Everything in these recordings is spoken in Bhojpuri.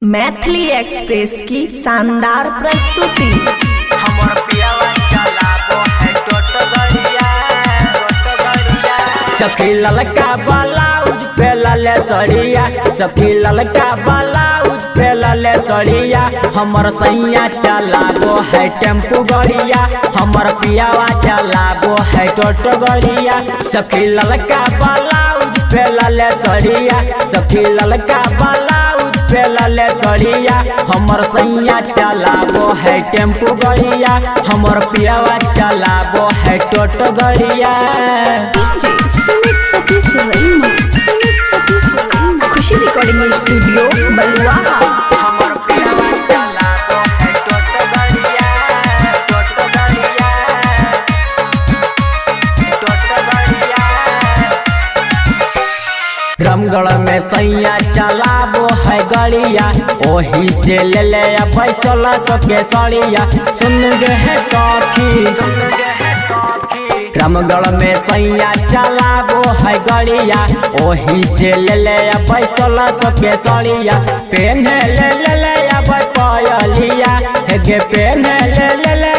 मैथिली एक्सप्रेस की शानदार प्रस्तुति। हमर पियावा चलाबो है टोटगड़िया सखी ललका ब्लाउज पे लले सड़िया, सखी ललका ब्लाउज पे लले सड़िया। हमर सैया चलाबो है टेम्पू गड़िया, हमर पियावा चलाबो है टोटगड़िया। सखी ललका ब्लाउज पे लले सड़िया, सखी ललका ब्लाउज पे लले सड़िया। हमर सैया चलाबो है टेम्पू गड़िया, हमर पियावा चलाबो है टोटो गड़िया। खुशी रिकॉर्डिंग स्टूडियो बलुआहा। हमर पियावा चलाबो है टोटो गड़िया, टोटो गड़िया, टोटो गड़िया। रामगढ़ में सैया चलाबो है गड़िया, ओही से ले ले बैसल सके सड़िया। सुन गे है सखी, सुन गे है सखी। रामगढ़ में सैया चलाबो है गड़िया, ओही से ले ले बैसल सके सड़िया। पेन ले ले ले पायलिया, गे पेन ले ले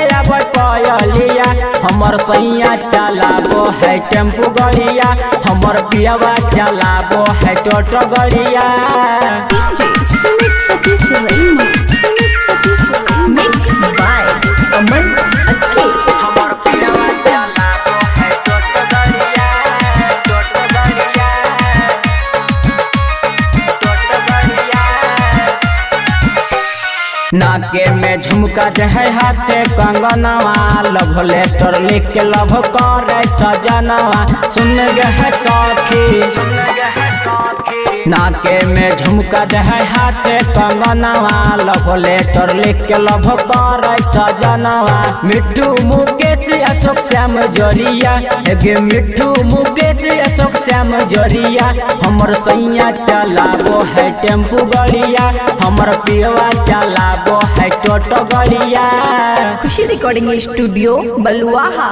पायलिया। हमर सैया चलाबो है टेम्पू गड़िया, हमर पियावा चलाबो है टोटो गड़िया। मिक्स बाय अमन अक्के। हमर पियावा चलाबो है टोटो गड़िया, टोटो गड़िया, टोटो गड़िया। नाके में झुमका है, हाथे कंगनवा, लव लेटर लिख के लव करे सजनवा। सुन गे है सखी, सुन गे है सखी। नाके में झुमका है, हाथे कंगनवा, लव लेटर लिख के लव करे सजनवा। मिट्टू मुकेश अशोक श्याम जोरिया, गे मिट्टू मुकेश अशोक श्याम जोरिया। हमर सैया चलाबो है टेम्पू गड़िया, हमर पियवा चलाबो है टोटो गड़िया। खुशी रिकॉर्डिंग स्टूडियो बलुआहा।